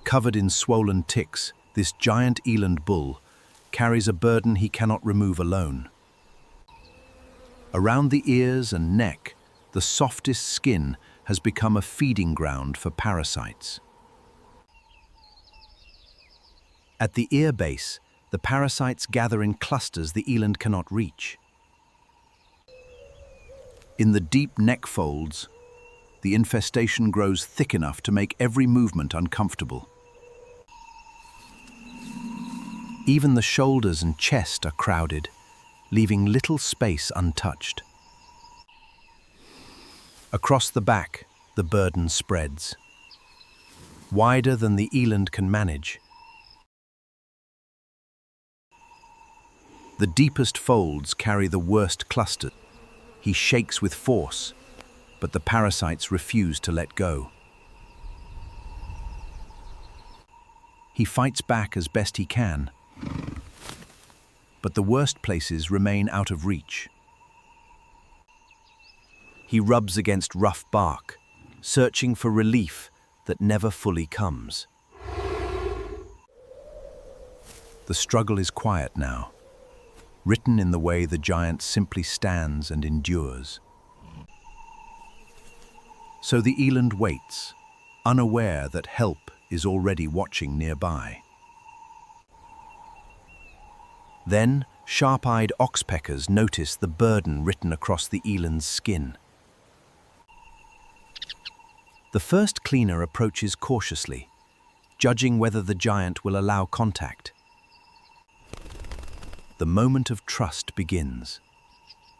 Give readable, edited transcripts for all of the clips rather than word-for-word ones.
Covered in swollen ticks, this giant eland bull carries a burden he cannot remove alone. Around the ears and neck, the softest skin has become a feeding ground for parasites. At the ear base, the parasites gather in clusters the eland cannot reach. In the deep neck folds, the infestation grows thick enough to make every movement uncomfortable. Even the shoulders and chest are crowded, leaving little space untouched. Across the back, the burden spreads. Wider than the eland can manage. The deepest folds carry the worst cluster. He shakes with force, but the parasites refuse to let go. He fights back as best he can, but the worst places remain out of reach. He rubs against rough bark, searching for relief that never fully comes. The struggle is quiet now, written in the way the giant simply stands and endures. So the eland waits, unaware that help is already watching nearby. Then, sharp-eyed oxpeckers notice the burden written across the eland's skin. The first cleaner approaches cautiously, judging whether the giant will allow contact. The moment of trust begins,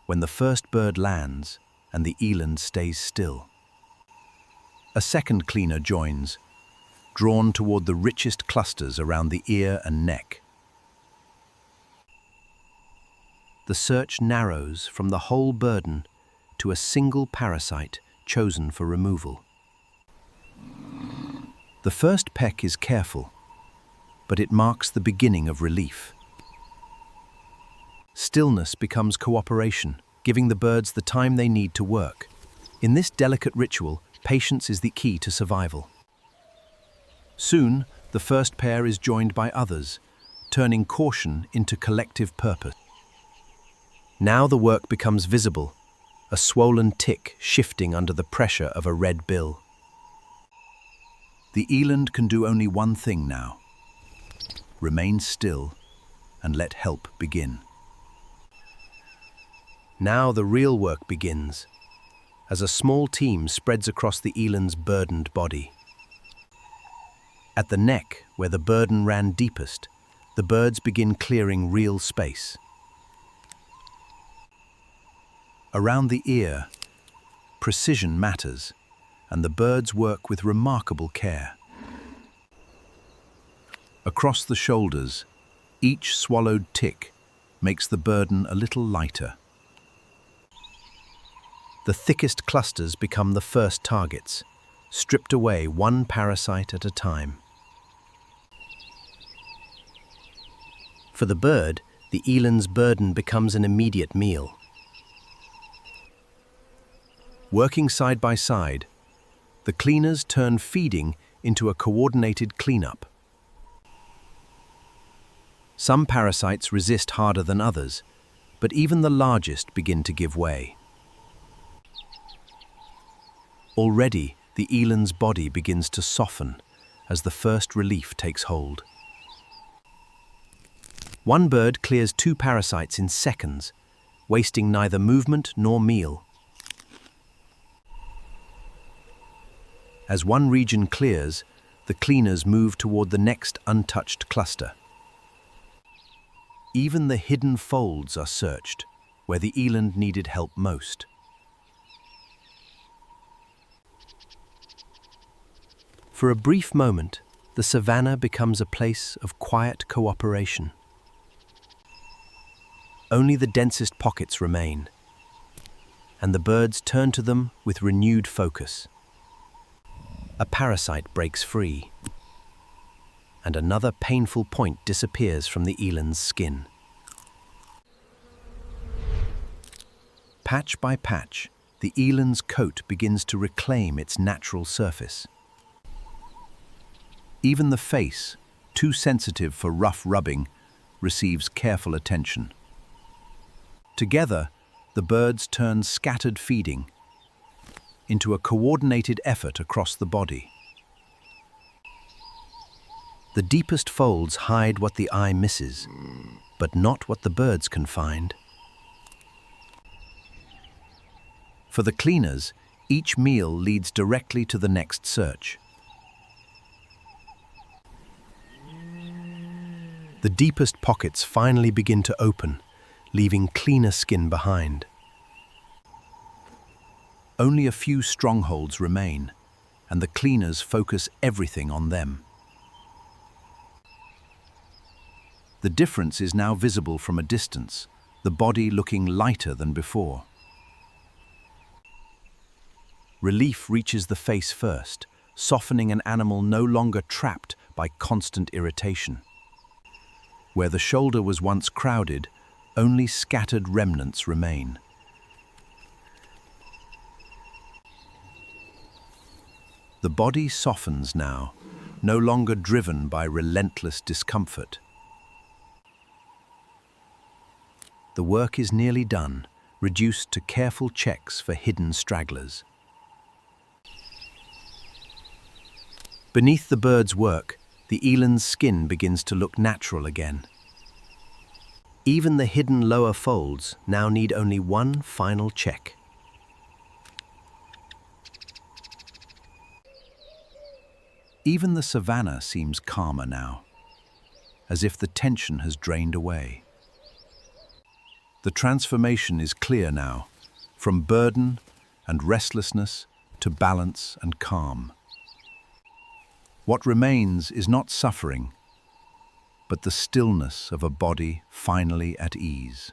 when the first bird lands and the eland stays still. A second cleaner joins, drawn toward the richest clusters around the ear and neck. The search narrows from the whole burden to a single parasite chosen for removal. The first peck is careful, but it marks the beginning of relief. Stillness becomes cooperation, giving the birds the time they need to work. In this delicate ritual, patience is the key to survival. Soon, the first pair is joined by others, turning caution into collective purpose. Now the work becomes visible, a swollen tick shifting under the pressure of a red bill. The eland can do only one thing now: remain still and let help begin. Now the real work begins, as a small team spreads across the eland's burdened body. At the neck, where the burden ran deepest, the birds begin clearing real space. Around the ear, precision matters, and the birds work with remarkable care. Across the shoulders, each swallowed tick makes the burden a little lighter. The thickest clusters become the first targets, stripped away one parasite at a time. For the bird, the eland's burden becomes an immediate meal. Working side by side, the cleaners turn feeding into a coordinated cleanup. Some parasites resist harder than others, but even the largest begin to give way. Already, the eland's body begins to soften as the first relief takes hold. One bird clears 2 parasites in seconds, wasting neither movement nor meal. As one region clears, the cleaners move toward the next untouched cluster. Even the hidden folds are searched, where the eland needed help most. For a brief moment, the savanna becomes a place of quiet cooperation. Only the densest pockets remain, and the birds turn to them with renewed focus. A parasite breaks free, and another painful point disappears from the eland's skin. Patch by patch, the eland's coat begins to reclaim its natural surface. Even the face, too sensitive for rough rubbing, receives careful attention. Together, the birds turn scattered feeding into a coordinated effort across the body. The deepest folds hide what the eye misses, but not what the birds can find. For the cleaners, each meal leads directly to the next search. The deepest pockets finally begin to open, leaving cleaner skin behind. Only a few strongholds remain, and the cleaners focus everything on them. The difference is now visible from a distance, the body looking lighter than before. Relief reaches the face first, softening an animal no longer trapped by constant irritation. Where the shoulder was once crowded, only scattered remnants remain. The body softens now, no longer driven by relentless discomfort. The work is nearly done, reduced to careful checks for hidden stragglers. Beneath the bird's work, the eland's skin begins to look natural again. Even the hidden lower folds now need only one final check. Even the savanna seems calmer now, as if the tension has drained away. The transformation is clear now, from burden and restlessness to balance and calm. What remains is not suffering, but the stillness of a body finally at ease.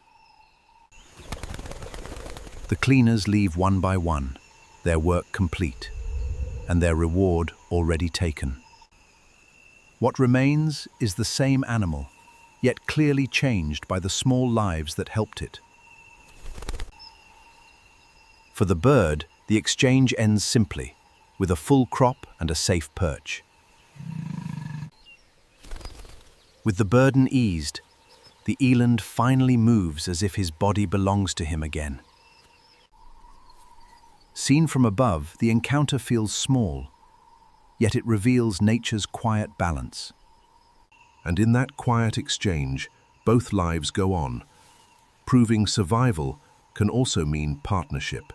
The cleaners leave one by one, their work complete, and their reward already taken. What remains is the same animal, yet clearly changed by the small lives that helped it. For the bird, the exchange ends simply, with a full crop and a safe perch. With the burden eased, the eland finally moves as if his body belongs to him again. Seen from above, the encounter feels small, yet it reveals nature's quiet balance. And in that quiet exchange, both lives go on, proving survival can also mean partnership.